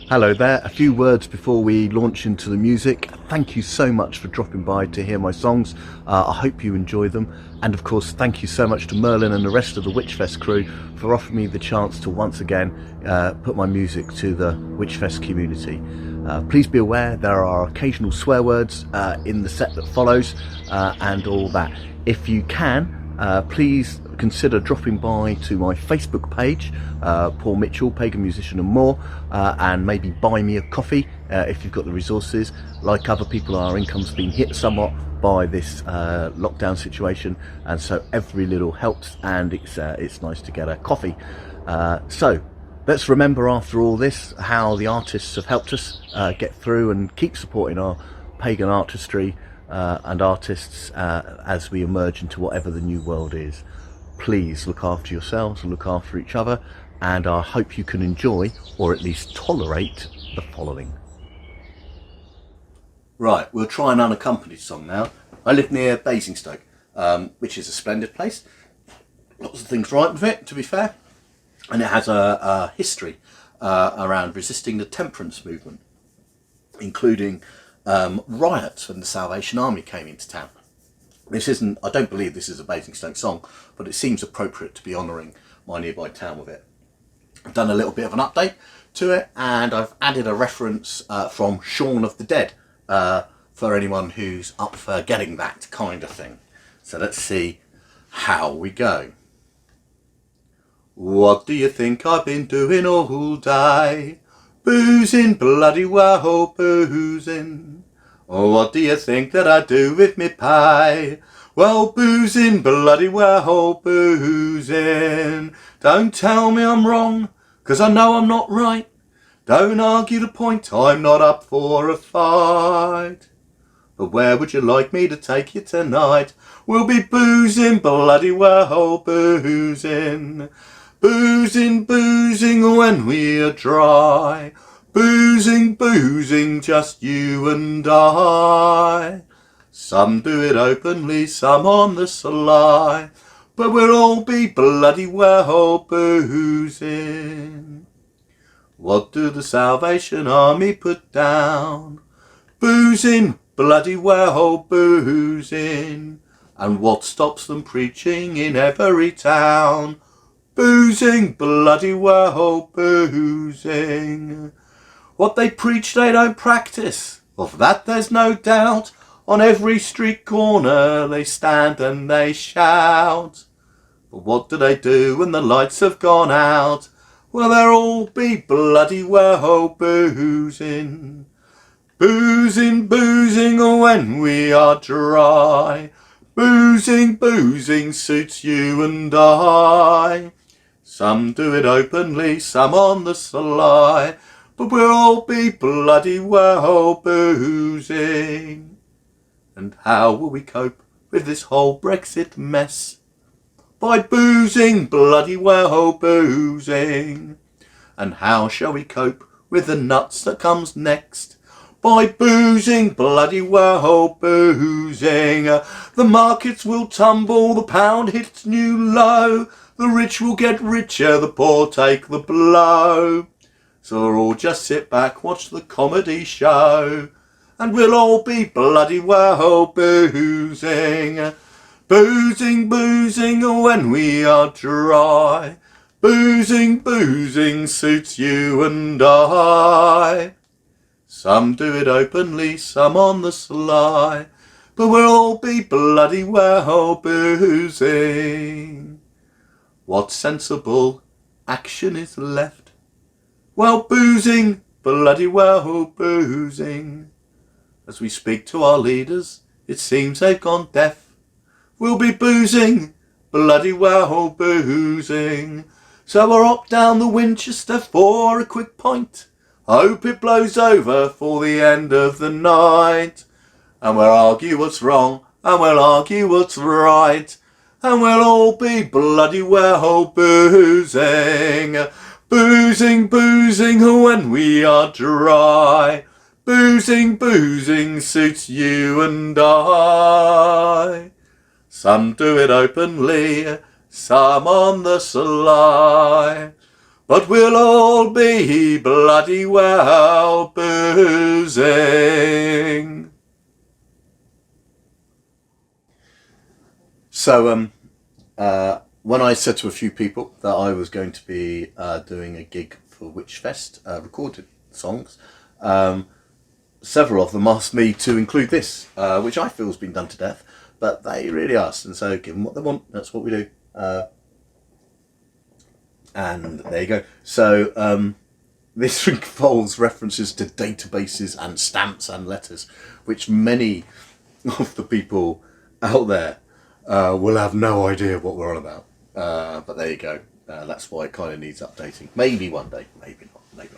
Hello there, a few words before we launch into the music. Thank you so much for dropping by to hear my songs. I hope you enjoy them. And of course, thank you so much to Merlin and the rest of the Witchfest crew for offering me the chance to once again put my music to the Witchfest community. Please be aware there are occasional swear words in the set that follows and all that. If you can, please consider dropping by to my Facebook page, Paul Mitchell, Pagan Musician and More, and maybe buy me a coffee if you've got the resources. Like other people, our income's been hit somewhat by this lockdown situation, and so every little helps, and it's nice to get a coffee. So let's remember after all this how the artists have helped us get through and keep supporting our pagan artistry and artists as we emerge into whatever the new world is. Please look after yourselves and look after each other, and I hope you can enjoy, or at least tolerate, the following. Right, we'll try an unaccompanied song now. I live near Basingstoke, which is a splendid place. Lots of things right with it, to be fair. And it has a history around resisting the temperance movement, including riots when the Salvation Army came into town. This isn't, I don't believe this is a Basingstoke song, but it seems appropriate to be honouring my nearby town with it. I've done a little bit of an update to it, and I've added a reference from Shaun of the Dead for anyone who's up for getting that kind of thing. So let's see how we go. What do you think I've been doing all day? Boozing, bloody well, boozing. What do you think that I do with me pie? Well, boozing, bloody well, boozing. Don't tell me I'm wrong, 'cause I know I'm not right. Don't argue the point, I'm not up for a fight. But where would you like me to take you tonight? We'll be boozing, bloody well, boozing. Boozing, boozing when we are dry. Boozing, boozing, just you and I. Some do it openly, some on the sly, but we'll all be bloody well boozing. What do the Salvation Army put down? Boozing, bloody well boozing. And what stops them preaching in every town? Boozing, bloody well boozing. What they preach they don't practice, of that there's no doubt. On every street corner they stand and they shout. But what do they do when the lights have gone out? Well, they'll all be bloody well boozing. Boozing, boozing when we are dry. Boozing, boozing suits you and I. Some do it openly, some on the sly, but we'll all be bloody well boozing. And how will we cope with this whole Brexit mess? By boozing, bloody well boozing. And how shall we cope with the nuts that comes next? By boozing, bloody well boozing. The markets will tumble, the pound hits new low. The rich will get richer, the poor take the blow. So we'll all just sit back, watch the comedy show, and we'll all be bloody well boozing. Boozing, boozing when we are dry. Boozing, boozing suits you and I. Some do it openly, some on the sly, but we'll all be bloody well boozing. What sensible action is left? Well, boozing, bloody well boozing. As we speak to our leaders, it seems they've gone deaf. We'll be boozing, bloody well boozing. So we'll hop down the Winchester for a quick pint. Hope it blows over for the end of the night. And we'll argue what's wrong, and we'll argue what's right. And we'll all be bloody well boozing. Boozing, boozing when we are dry. Boozing, boozing suits you and I. Some do it openly, some on the sly, but we'll all be bloody well boozing. So, when I said to a few people that I was going to be doing a gig for Witchfest, recorded songs, several of them asked me to include this, which I feel has been done to death, but they really asked, and so give them what they want, that's what we do. And there you go. So this involves references to databases and stamps and letters, which many of the people out there will have no idea what we're on about. But there you go. That's why it kind of needs updating. Maybe one day, maybe not. Maybe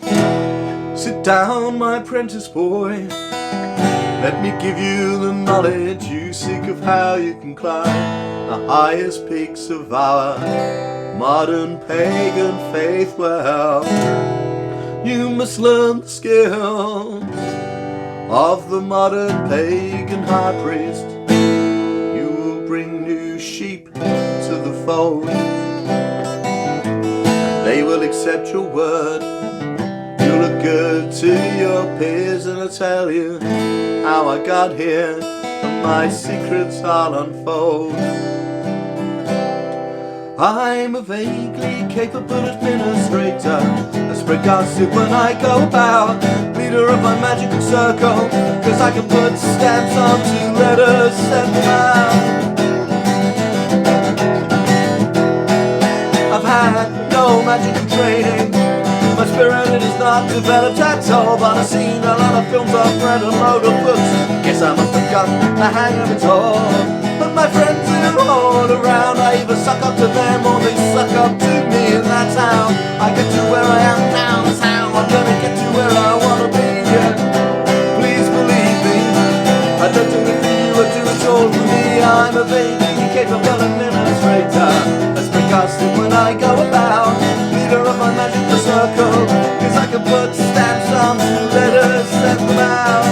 not. Sit down, my apprentice boy. Let me give you the knowledge you seek of how you can climb the highest peaks of our modern pagan faith. Well, you must learn the skills of the modern pagan high priest. You will bring new sheep to the fold. They will accept your word. You look good to your peers, and I'll tell you how I got here, and my secrets I'll unfold. I'm a vaguely capable administrator. I spread gossip when I go about, leader of my magical circle, cause I can put stamps on 2 letters, send them out. I've had no magical training, my spirit it is not developed at all, but I've seen a lot of films, I've read a load of books. Guess I must have got the hang of it all. But my friends are all around, I either suck up to them or they suck up to me, and that's how I get to where I am now. That's how I'm gonna get to where I wanna be. Yeah. Please believe me, I don't do it for you, I do it all for me. I'm a vaguely capable administrator. I spread gossip when I go about, leader of my magical circle, cause I can put stamps on 2 letters, send them out.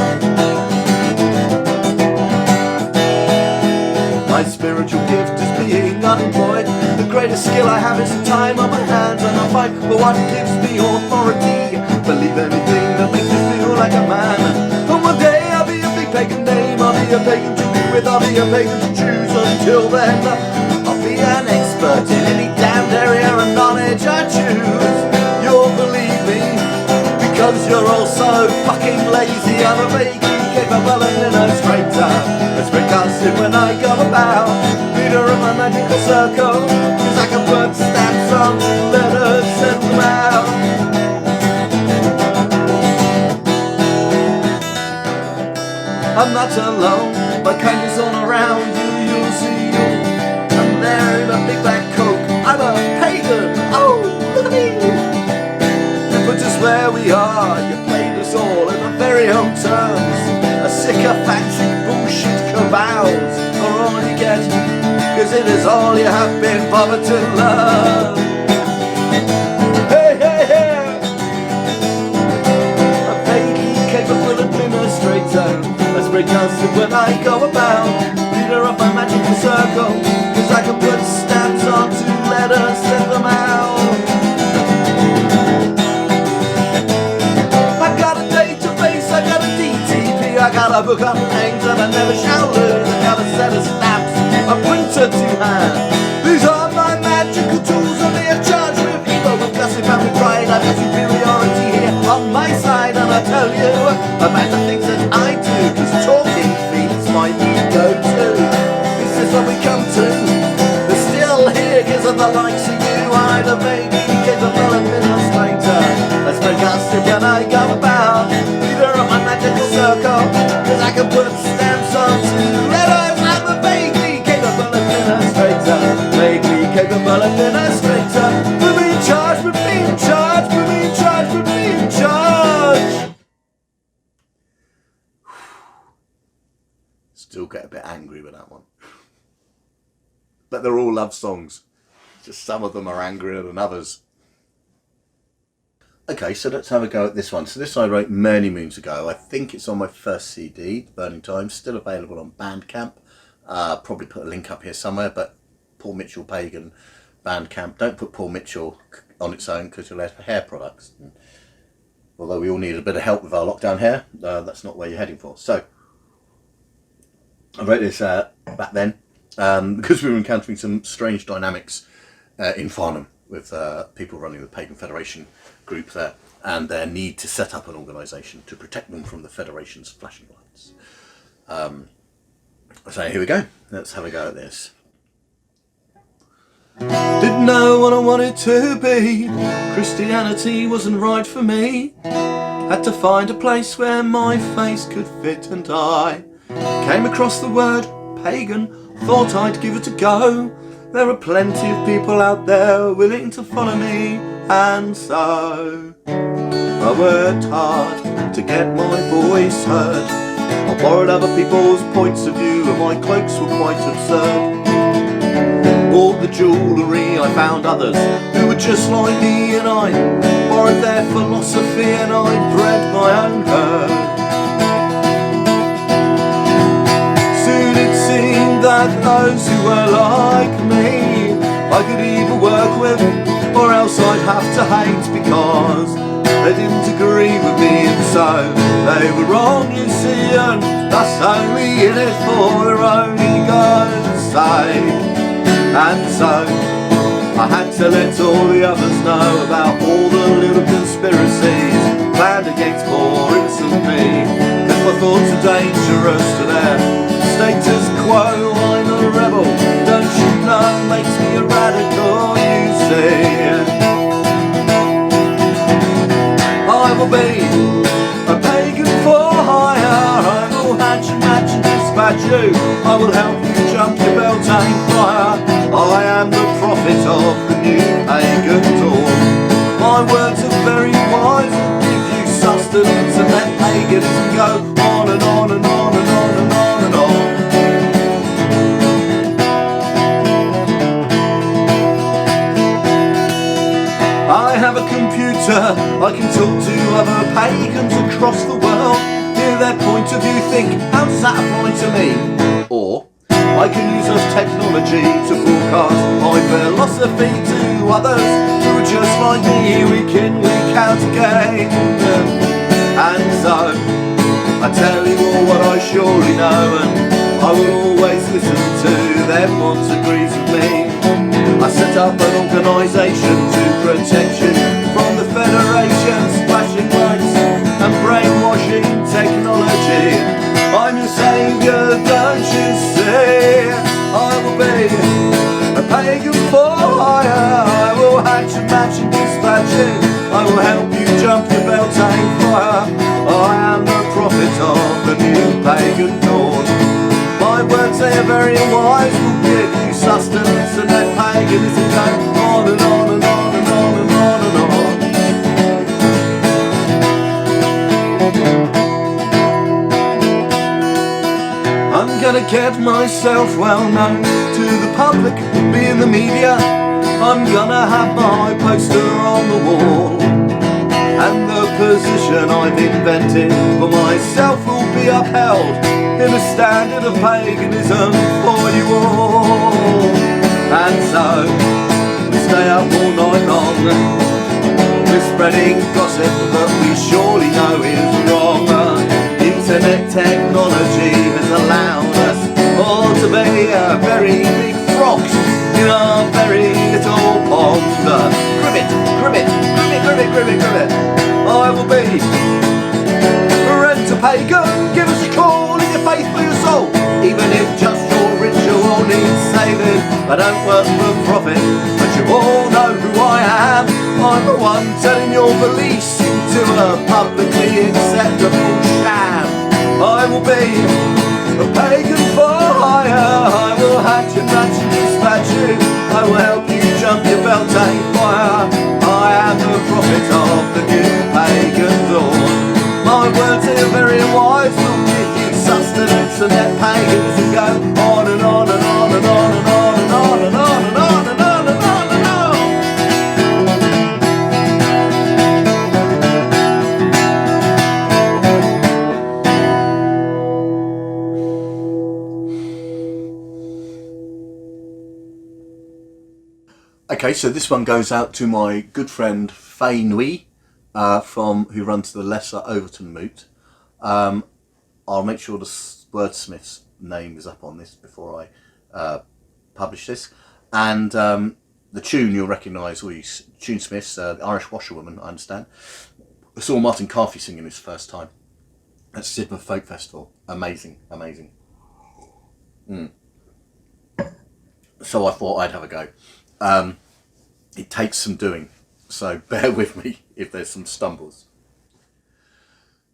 My spiritual gift is being unemployed. The greatest skill I have is time on my hands, and I fight for what gives me authority. Believe anything that makes me feel like a man. And one day I'll be a big pagan name, I'll be a pagan to be with, I'll be a pagan to choose. Until then, I'll be an expert in any damned area of knowledge I choose. You'll believe me, because you're all so fucking lazy. I'm a vaguely capable administrator. I spread gossip when I go about, leader of my magical circle, cause I can put stamps on 2 letters, send them out. I'm not alone, my kind is all around you, you'll see you. I'm there in a big black coat, I'm a pagan, oh, look at me. And put us where we are, you played us all in the very own terms. A sycophantic bullshit cabals are all you get, cause it is all you have been bothered to love. Hey, hey, hey! A vaguely capable administrator. I spread gossip when I go about, leader of my magical circle, cause I can put stamps on 2 letters, send them out. I got a database, I got a DTP, I got a book on names and I never shall lose. I got a set of stamps, a printer to hand. These are my magical tools, and they are charged with evil, with gossip and with pride. I've got superiority here on my side, and I tell you about the things that I do, cause talking feeds my ego too. This is what we come to, they're still here cause of the likes of you. I'm a vaguely capable administrator. I spread gossip when I go about, leader of my magical circle, cause I can put stamps on 2 letters. I'm a vaguely capable administrator. Vaguely capable administrator. Put me in charge, put me in charge, put me in charge, put me in charge. Still get a bit angry with that one. But they're all love songs. Just some of them are angrier than others. Okay, so let's have a go at this one. So this I wrote many moons ago. I think it's on my first CD, Burning Time, still available on Bandcamp. Probably put a link up here somewhere, but Paul Mitchell Pagan Bandcamp. Don't put Paul Mitchell on its own because you'll have hair products. And although we all need a bit of help with our lockdown hair, that's not where you're heading for. So I wrote this back then because we were encountering some strange dynamics in Farnham with people running the Pagan Federation group there and their need to set up an organisation to protect them from the Federation's flashing lights. So here we go. Let's have a go at this. Didn't know what I wanted to be. Christianity wasn't right for me. Had to find a place where my face could fit, and I came across the word pagan. Thought I'd give it a go. There are plenty of people out there willing to follow me, and so I worked hard to get my voice heard. I borrowed other people's points of view, and my cloaks were quite absurd. Bought the jewellery, I found others who were just like me, and I borrowed their philosophy and I bred my own herd. Soon it seemed that those who were like me I could either work with or else I'd have to hate, because they didn't agree with me, and so they were wrong, you see, and thus only in it for their own ego's sake. And so I had to let all the others know about all the little conspiracies planned against poor innocent me, cause my thoughts are dangerous to their status quo. I'm a rebel, don't you know, makes me a radical, you see. I will be a pagan for hire. I will hatch and match and dispatch you. I will help you jump your Beltane fire. I am the prophet of the new pagan dawn. My words are very wise and give you sustenance, and let paganism go on and on and on and on and on and on. I have a computer, I can talk to other pagans across the world, hear their point of view, think, how does that apply to me? Or I can use this technology to broadcast my philosophy to others who are just like me, week in, week out again. And so I tell you all what I surely know, and I will always listen to them what agrees with me. I set up an organisation to protect you from the Federation's flashing lights and brainwashing technology. I'm your saviour, don't you see? I will be a pagan for hire. I will hatch and match and dispatch you. I will help you jump your Beltane fire. I am the prophet of the new pagan dawn. My words, they are very wise, will give you sustenance, and let paganism go on and on and on and on and on and on. I'm gonna get myself well known to the public, be in the media. I'm gonna have my poster on the wall, and the position I've invented for myself will be upheld in a standard of paganism for you all. And so we stay up all night long, we're spreading gossip that we surely know is wrong. Internet technology has allowed us all to be very big frogs in a very little pond. Cribbit, cribbit, cribbit, cribbit, cribbit, cribbit. I will be rent a pagan. Give us a call in your faith for your soul, even if just your ritual needs saving. I don't work for profit, but you all know who I am. I'm the one turning your beliefs into a publicly acceptable sham. I will be a pagan for hire. I will hatch and match and dispatch you. I will help you jump your Beltane fire. I am the prophet of the new pagan dawn. My words are very wise, will give you sustenance, and let paganism go on and on and on and on and on and on and on and on and on and on and on. Okay, so this one goes out to my good friend Faye Nui, who runs the Lesser Overton Moot. I'll make sure the wordsmith's name is up on this before I publish this. And the tune you'll recognise, all you tunesmiths, the Irish Washerwoman, I understand. I saw Martin Carthy singing this first time at Sidmouth Folk Festival. Amazing, amazing. So I thought I'd have a go. It takes some doing, so bear with me if there's some stumbles.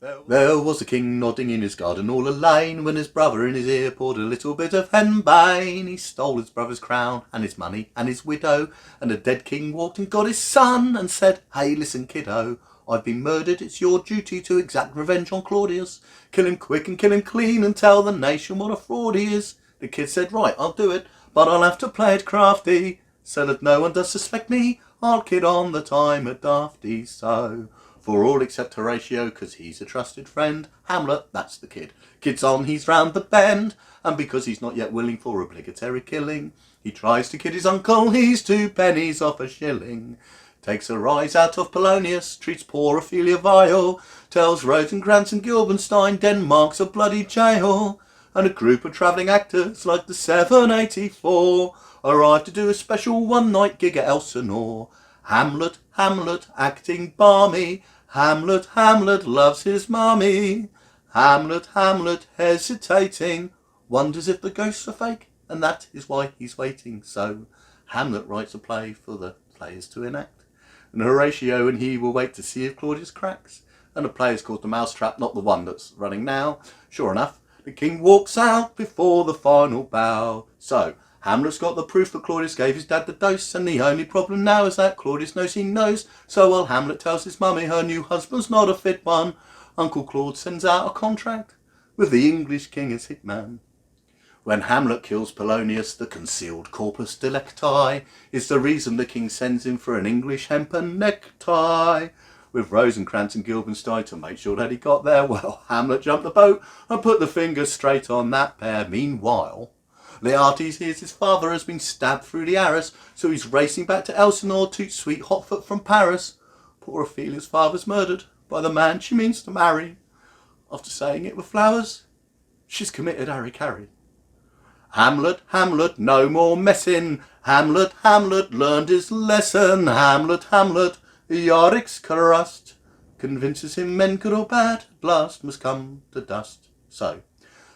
There was a king nodding in his garden all alone, when his brother in his ear poured a little bit of henbane. He stole his brother's crown and his money and his widow, and the dead king walked and got his son and said, "Hey, listen, kiddo, I've been murdered. It's your duty to exact revenge on Claudius. Kill him quick and kill him clean and tell the nation what a fraud he is." The kid said, "Right, I'll do it, but I'll have to play it crafty, so that no one does suspect me. I'll kid on the time at Dafty, so for all except Horatio, 'cause he's a trusted friend. Hamlet, that's the kid. Kid's on, he's round the bend, and because he's not yet willing for obligatory killing, he tries to kid his uncle. He's 2 pennies off a shilling. Takes a rise out of Polonius, treats poor Ophelia vile, tells Rosencrantz and Guildenstein Denmark's a bloody jail, and a group of travelling actors like the 784 arrive to do a special one-night gig at Elsinore. Hamlet, Hamlet, acting balmy. Hamlet, Hamlet loves his mummy. Hamlet, Hamlet, hesitating, wonders if the ghosts are fake, and that is why he's waiting. So Hamlet writes a play for the players to enact, and Horatio and he will wait to see if Claudius cracks. And the play is called The Mousetrap, not the one that's running now. Sure enough, the king walks out before the final bow. So Hamlet's got the proof that Claudius gave his dad the dose, and the only problem now is that Claudius knows he knows. So while Hamlet tells his mummy her new husband's not a fit one, Uncle Claude sends out a contract with the English king as hitman. When Hamlet kills Polonius, the concealed corpus delicti is the reason the king sends him for an English hempen necktie. With Rosencrantz and Guildenstein to make sure that he got there, well, Hamlet jumped the boat and put the finger straight on that pair. Meanwhile, Laertes hears his father has been stabbed through the arras, so he's racing back to Elsinore to sweet Hotfoot from Paris. Poor Ophelia's father's murdered by the man she means to marry. After saying it with flowers, she's committed harry-carry. Hamlet, Hamlet, no more messing. Hamlet, Hamlet learned his lesson. Hamlet, Hamlet, Yorick's crust convinces him men good or bad at last must come to dust. So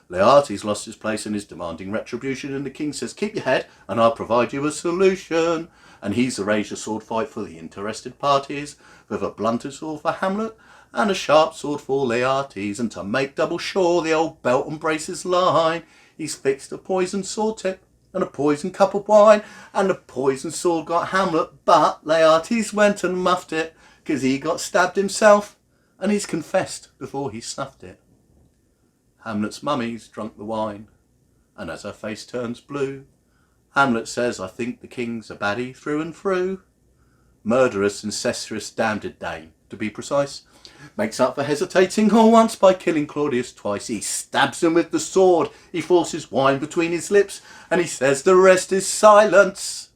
Laertes lost his place and is demanding retribution, and the king says, "Keep your head and I'll provide you a solution." And he's arranged a sword fight for the interested parties, with a blunted sword for Hamlet and a sharp sword for Laertes. And to make double sure the old belt and braces lie, he's fixed a poisoned sword tip and a poisoned cup of wine, and the poisoned sword got Hamlet, but Laertes went and muffed it, 'cause he got stabbed himself, and he's confessed before he snuffed it. Hamlet's mummy's drunk the wine, and as her face turns blue, Hamlet says, "I think the king's a baddie through and through." Murderous, incestuous, damned dame, to be precise, makes up for hesitating once by killing Claudius twice. He stabs him with the sword, he forces wine between his lips, and he says the rest is silence,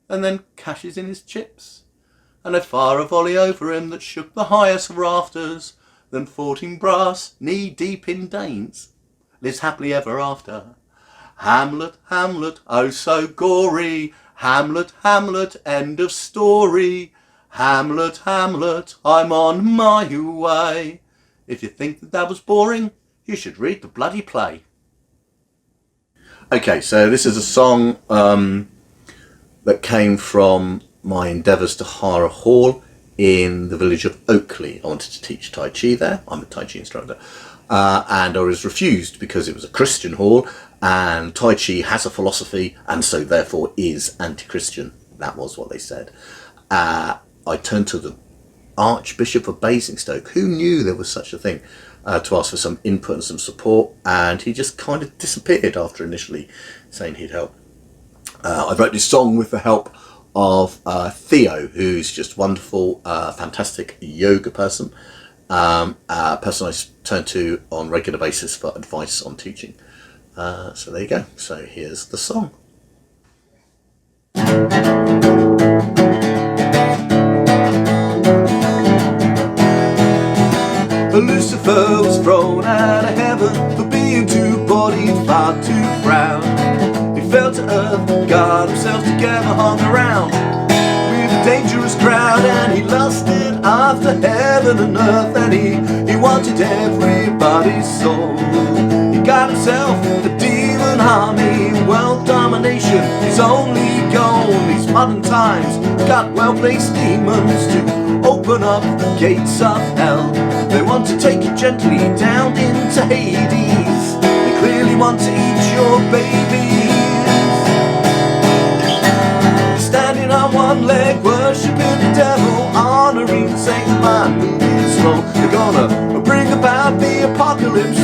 and then cashes in his chips, and they fire a volley over him that shook the highest rafters. Then fought in brass, knee deep in Danes, lives happily ever after. Hamlet, Hamlet, oh so gory. Hamlet, Hamlet, end of story. Hamlet, Hamlet, I'm on my way. If you think that was boring, you should read the bloody play. Okay, so this is a song that came from my endeavours to hire a hall in the village of Oakley. I wanted to teach Tai Chi there. I'm a Tai Chi instructor. And I was refused because it was a Christian hall, and Tai Chi has a philosophy and so therefore is anti-Christian. That was what they said. I turned to the Archbishop of Basingstoke, who knew there was such a thing, to ask for some input and some support, and he just kind of disappeared after initially saying he'd help. I wrote this song with the help of Theo, who's just wonderful, fantastic yoga person, a person I turn to on a regular basis for advice on teaching. So there you go. So here's the song. Lucifer was thrown out of heaven for being too bodied, far too proud. He fell to earth, got himself together, hung around with a dangerous crowd, and he lusted after heaven and earth, and he wanted everybody's soul. He got himself a demon army, world domination his only goal. These modern times got well-placed demons to open up the gates of hell. They want to take you gently down into Hades. They clearly want to eat your babies. Standing on one leg, worshipping the devil, honoring Satan by moving slow. They're gonna bring about the apocalypse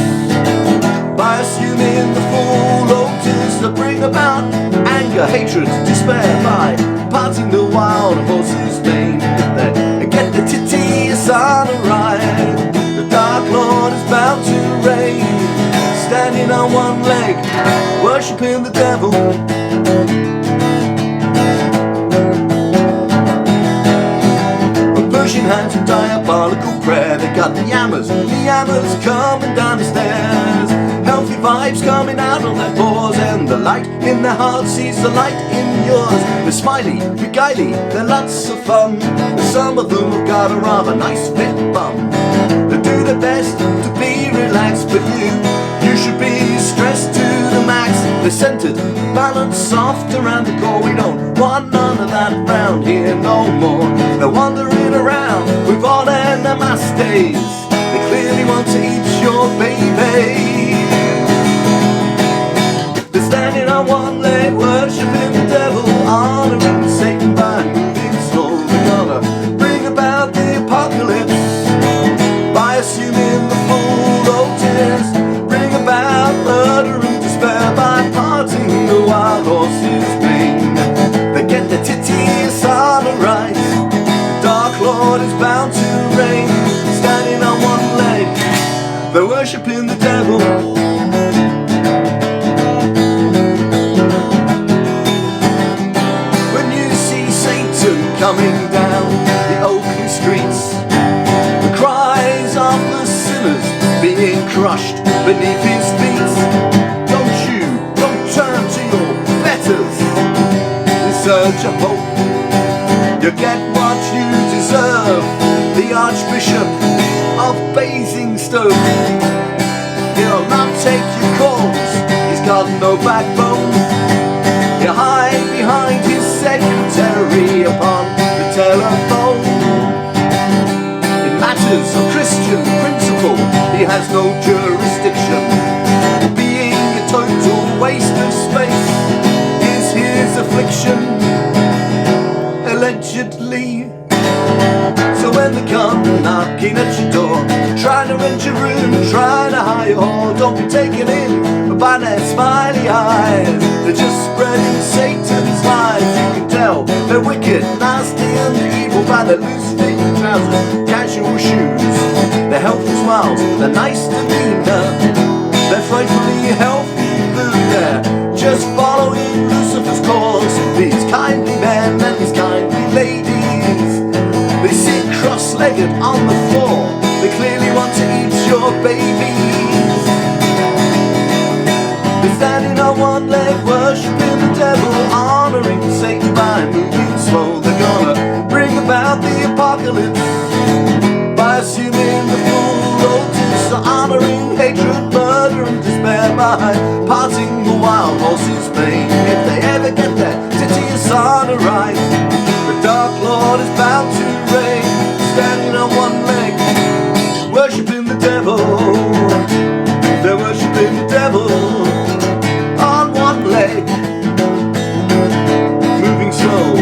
by assuming the full lotus. They'll bring about anger, hatred, despair by parting the wild horse's mane. If they get the titties on a ride, the Dark Lord is bound to reign. Standing on one leg, worshipping the devil. Pushing hands with diabolical prayer. They got the yammers coming down the stairs. Healthy vibes coming out of their pores, and the light in their heart sees the light in yours. They're smiley, beguily, they're lots of fun. Some of them have got a rather nice fit bum. They do their best to be relaxed, but you should be stressed to the max. They're centered, balanced, soft around the core. We don't want none of that around here no more. They're wandering around with all their namastes. They clearly want to eat your baby. They're standing on one leg, worshipping the devil, honoring Satan by moving slow. They're gonna bring about the apocalypse by assuming the full lotus. Bring about murder and despair by parting the wild horse's mane. They get the titties on the right. The Dark Lord is bound to reign. Standing on one leg, they're worshipping the devil. When you see Satan coming down the Oakley streets, the cries of the sinners being crushed beneath his feet, don't turn to your betters in search of hope. You get what you deserve. The Archbishop of Basingstoke, he'll not take your calls. He's got no backbone. You hide behind his secretary upon the telephone. In matters of Christian principle, he has no jurisdiction. Being a total waste of space is his affliction, allegedly. So when they come knocking at your door, trying to rent your room, trying to hire your whore, don't be taken in by their smiley eyes. They're just spreading Satan's lies. You can tell they're wicked, nasty and evil by their loose-fitting trousers, casual shoes. Their health is mild, their nice demeanor, they're frightfully healthy food. They're just following Lucifer's course. These kindly men and these kindly ladies, they sit cross-legged on the floor. They clearly want to eat your babies. They're standing on one leg, worshipping the devil, honoring Satan by moving slow. They're gonna bring about the apocalypse by assuming the full lotus, honoring hatred, murder and despair by parting the wild horse's mane. If they ever get their titties on a right, the Dark Lord is bound to reign. Standing on one leg, worshipping the devil. They're worshipping the devil on one leg, moving slow.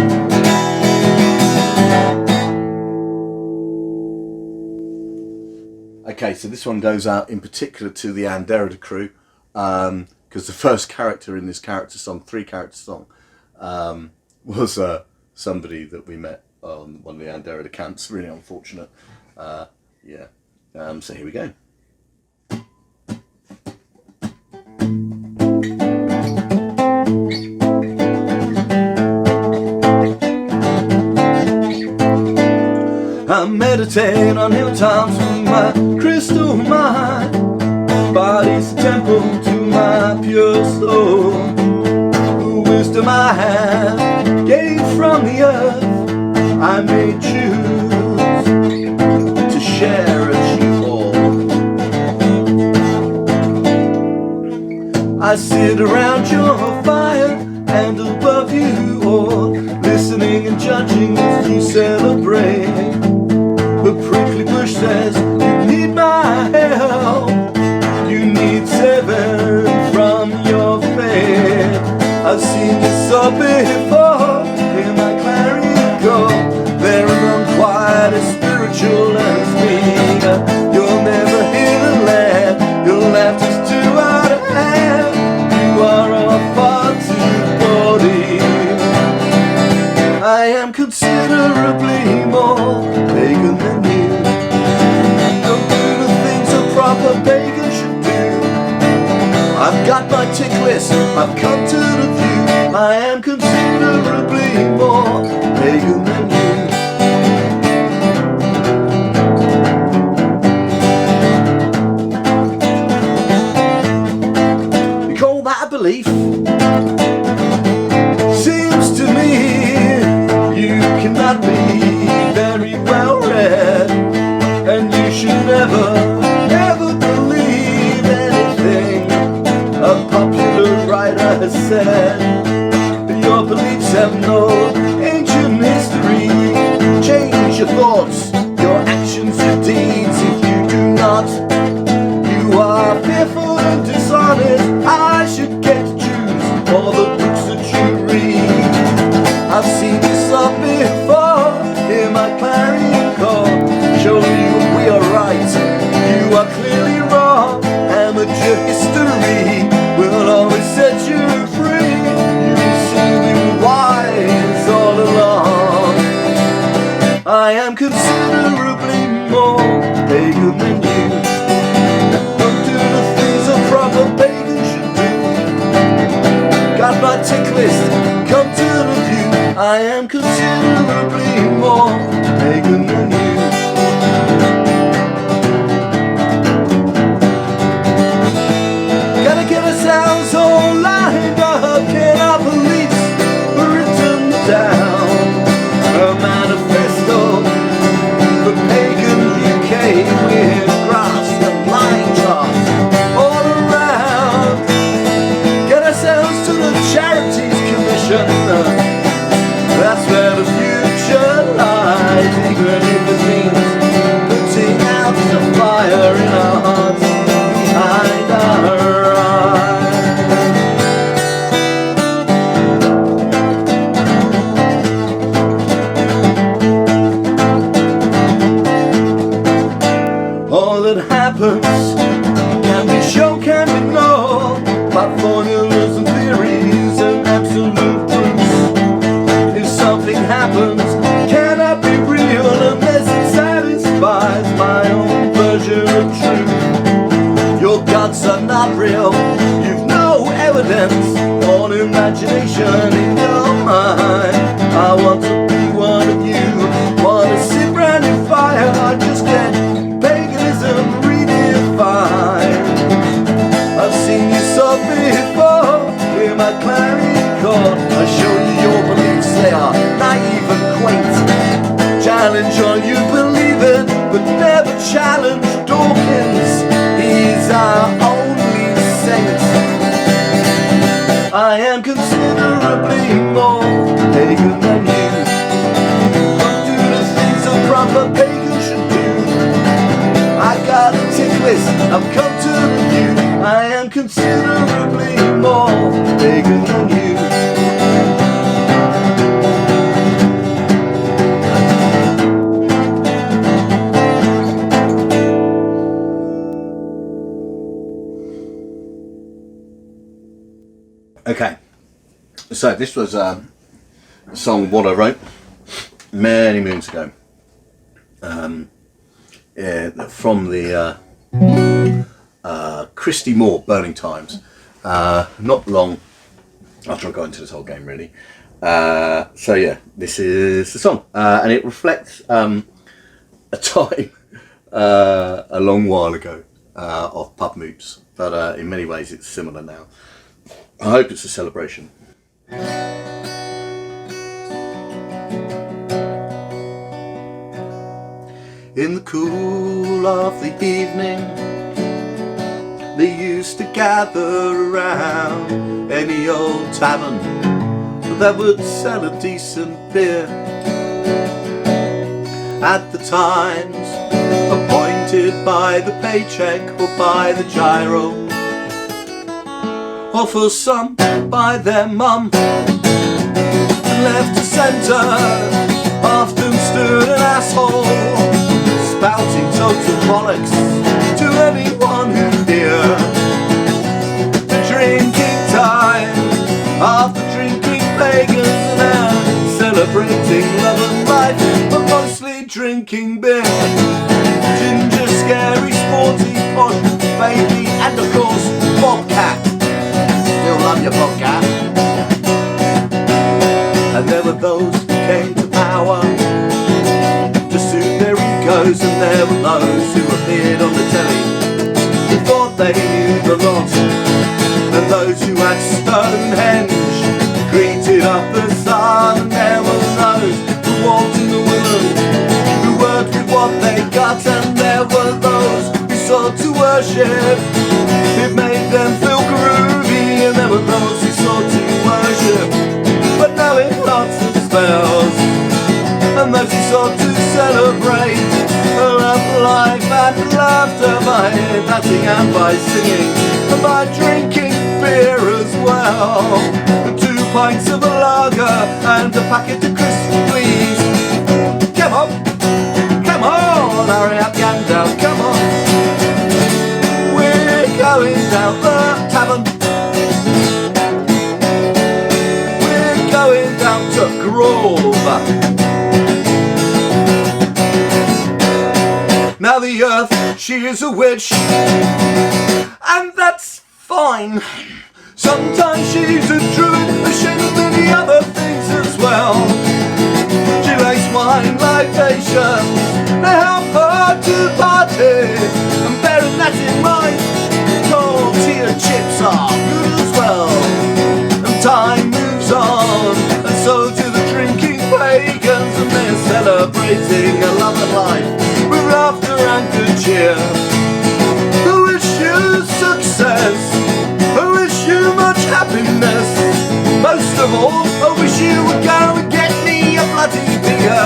Okay, so this one goes out in particular to the Anderida crew, because the first character in this three-character song, was somebody that we met on one of the Anderida camps. Really unfortunate. Yeah. So here we go. I meditate on hilltops my crystal mind. Body's a temple to my pure soul. The wisdom I have gained from the earth, I may choose to share as you all. I sit around your fire and above you all, listening and judging as you celebrate. The prickly bush says you need my help, you need 7 from your fate. I've seen this all before in my Clarion Call. There are none quite as spiritual as me. You'll never hear the laugh, your laughter's too out of hand. You are all far too bawdy. I am considerably more pagan than you. Don't do the things a proper pagan should do. I've got my tick list, I've come to the view. I am considerably more pagan than you. You call that a belief? Seems to me you cannot be very well read, and you should never, never believe anything a popular writer has said. Your beliefs have no ancient history. Change your thoughts, your actions, your deeds. If you do not, you are fearful and dishonest. I should get to choose all the books that you read. I've seen this all before in my Clarion Call. Show you we are right, you are clearly wrong. Amateur history will always set you free. You see we were wise all along. I am considerably more pagan than you. Don't do the things a proper pagan should do. Got my tick list, come to the view. I am considerably more pagan than you. Gotta get ourselves all lined up, get our beliefs written down. A manifesto for pagan UK with graphs and line charts all around. Get ourselves to the Charities Commission. That's where the future lies, even if it means putting out the fire in our hearts behind our eyes. All that happens can be shown, can be known by formulas and theories and absolute proofs. Something happens, cannot be real unless it satisfies my own version of truth. Your gods are not real, you've no evidence, all imagination in your mind. I want to be one of you, want to sit round your fire. I just get paganism redefined. I've seen you so before in my Clarion Call. I show you your beliefs, they are naive and quaint. Challenge all you believe in, but never challenge Dawkins. He's our only saint. I am considerably more pagan than you. Don't do the things a proper pagan should do. I got a tick list, I've come to the view. I am considerably more pagan than you. Okay, so this was a song what I wrote many moons ago, from the Christy Moore Burning Times, not long after I got into this whole game really. So yeah, this is the song, and it reflects a time a long while ago of pub moots, but in many ways it's similar now. I hope it's a celebration. In the cool of the evening, they used to gather around any old tavern that would sell a decent beer. At the times appointed by the paycheck or by the gyro, or for some by their mum. And left to centre often stood an asshole, spouting total bollocks to anyone who'd hear. The drinking time of the drinking pagans, now celebrating love and life, but mostly drinking beer. Ginger, scary, sporty, posh, baby, and of course Bobcat. Still love your Bobcat. And there were those who came to power to suit their egos, and there were those who appeared on the telly who thought they knew the lot, and those who had Stonehenge greeted up the sun. And there were those who walked in the women, who worked with what they got, and there were those who sought to worship, it made them feel groovy. And there were those who sought to worship, but knowing lots of spells, and those who sought to celebrate love, life and laughter by dancing and by singing and by drinking beer as well. 2 pints of a lager and a packet of crisps, please. Come on, hurry up, Gandalf, come on. We're going down the tavern. We're going down to Grove. Now the earth, she is a witch, and that's fine. Sometimes she's a druid, but she's many other things as well. She likes wine libations, they help her to party, and bearing that in mind, tortilla chips are good as well. And time moves on, and so do the drinking pagans, and they're celebrating a love and life with laughter and good cheer. I wish you success, I wish you much happiness. Most of all, I wish you would go and get me a bloody beer.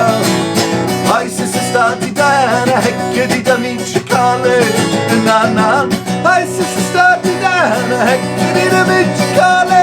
My sister started Diana, heckity Demetri Kali, na na. My sister started Diana, heckity Demetri Kali.